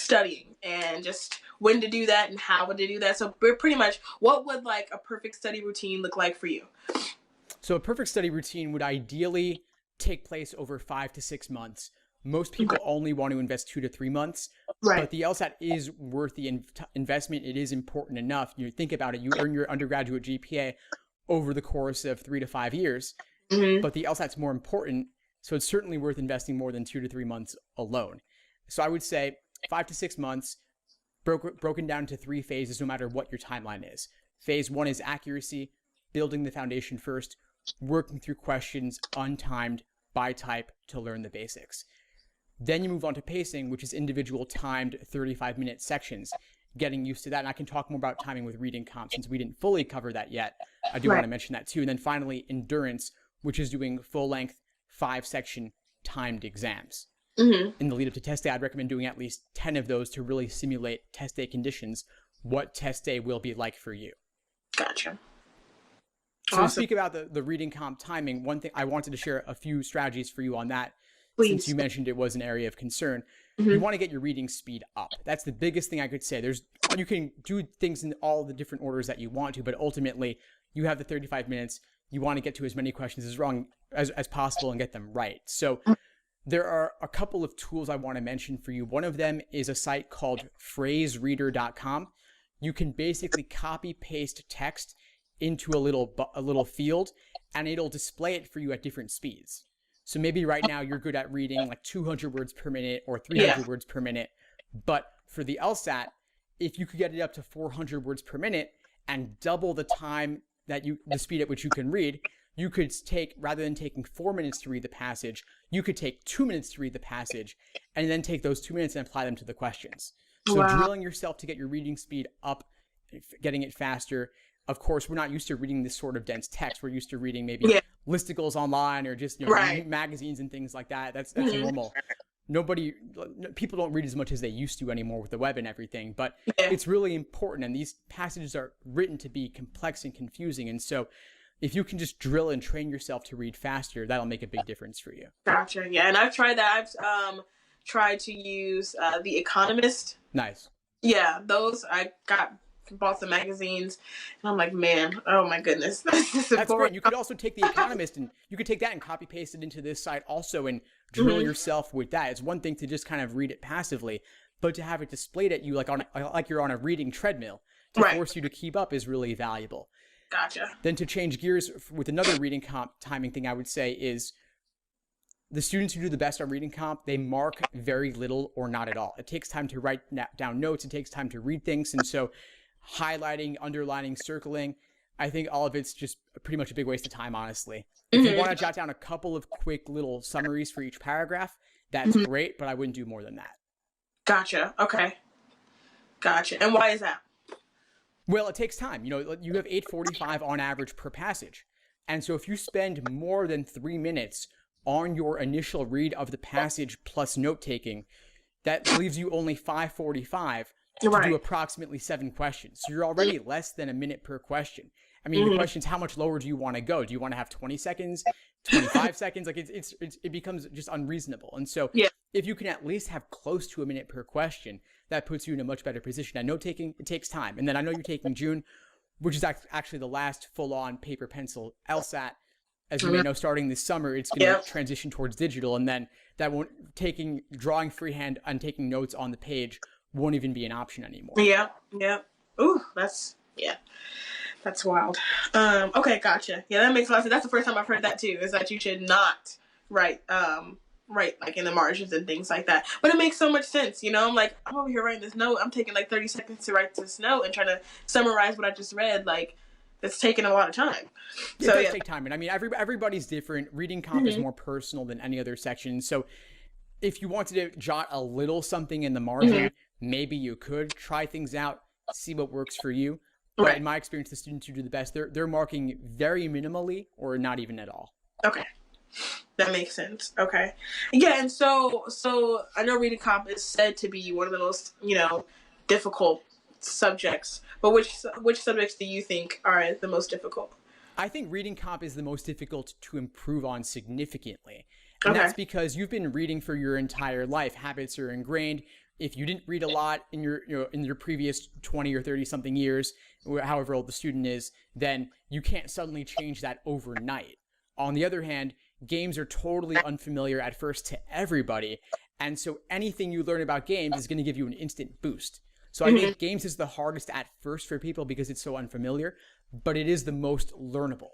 studying and just when to do that and how to do that. So pretty much, what would like a perfect study routine look like for you? So a perfect study routine would ideally take place over 5 to 6 months. Most people only want to invest 2 to 3 months, but the LSAT is worth the investment. It is important enough. You think about it, you earn your undergraduate GPA over the course of 3 to 5 years, but the LSAT's more important. So it's certainly worth investing more than 2 to 3 months alone. So I would say 5 to 6 months, broken down to 3 phases, no matter what your timeline is. Phase 1 is accuracy, building the foundation first, working through questions untimed by type to learn the basics. Then you move on to pacing, which is individual timed 35-minute sections, getting used to that. And I can talk more about timing with reading comp since we didn't fully cover that yet. I do want to mention that too. And then finally, endurance, which is doing full-length 5-section timed exams. In the lead up to test day, I'd recommend doing at least 10 of those to really simulate test day conditions, what test day will be like for you. Gotcha. So to speak about the reading comp timing, one thing I wanted to share a few strategies for you on that. Please. Since you mentioned it was an area of concern. You want to get your reading speed up. That's the biggest thing I could say. You can do things in all the different orders that you want to, but ultimately you have the 35 minutes. You want to get to as many questions as possible and get them right. So there are a couple of tools I want to mention for you. One of them is a site called phrasereader.com. You can basically copy paste text into a little field and it'll display it for you at different speeds. So maybe right now you're good at reading like 200 words per minute or 300 words per minute. But for the LSAT, if you could get it up to 400 words per minute and double the time the speed at which you can read, you could take, rather than taking 4 minutes to read the passage, you could take 2 minutes to read the passage and then take those 2 minutes and apply them to the questions. So drilling yourself to get your reading speed up, getting it faster. Of course, we're not used to reading this sort of dense text. We're used to reading maybe listicles online or just magazines and things like that. That's normal. People don't read as much as they used to anymore with the web and everything, but it's really important. And these passages are written to be complex and confusing. And so if you can just drill and train yourself to read faster, that'll make a big difference for you. Gotcha. Yeah. And I've tried that. I've tried to use The Economist. Nice. Yeah. Those I bought the magazines and I'm like, man, oh my goodness. That's great. You could also take The Economist and you could take that and copy paste it into this site also and drill yourself with that. It's one thing to just kind of read it passively, but to have it displayed at you like you're on a reading treadmill to force you to keep up is really valuable. Gotcha. Then to change gears with another reading comp timing thing I would say is the students who do the best on reading comp, they mark very little or not at all. It takes time to write down notes. It takes time to read things. And so highlighting, underlining, circling, I think all of it's just pretty much a big waste of time, honestly. If you want to jot down a couple of quick little summaries for each paragraph, that's great, but I wouldn't do more than that. Gotcha. Okay. Gotcha. And why is that? Well, it takes time. You have 8:45 on average per passage. And so if you spend more than 3 minutes on your initial read of the passage plus note-taking, that leaves you only 5:45 to do approximately 7 questions. So you're already less than a minute per question. I mean, the question is, how much lower do you want to go? Do you want to have 20 seconds, 25 seconds? Like it becomes just unreasonable. And so if you can at least have close to a minute per question, that puts you in a much better position. And note taking, it takes time. And then I know you're taking June, which is actually the last full-on paper pencil LSAT. As you may know, starting this summer, it's going to transition towards digital. And then drawing freehand and taking notes on the page won't even be an option anymore. Yeah. Ooh, that's wild. Okay, gotcha. Yeah, that makes a lot of sense. That's the first time I've heard that too, is that you should not write like in the margins and things like that. But it makes so much sense, I'm like, I'm over here writing this note. I'm taking like 30 seconds to write this note and trying to summarize what I just read. Like, it's taking a lot of time. It does take time. And I mean, everybody's different. Reading comp is more personal than any other section. So if you wanted to jot a little something in the margin, maybe you could try things out, see what works for you. But in my experience, the students who do the best, they're marking very minimally or not even at all. Okay. That makes sense. Okay. Yeah, and so I know reading comp is said to be one of the most, difficult subjects. But which subjects do you think are the most difficult? I think reading comp is the most difficult to improve on significantly. And that's because you've been reading for your entire life. Habits are ingrained. if you didn't read a lot in your previous 20 or 30 something years, however old the student is, then you can't suddenly change that overnight. On the other hand, games are totally unfamiliar at first to everybody, and so anything you learn about games is going to give you an instant boost. So I think games is the hardest at first for people because it's so unfamiliar, but it is the most learnable.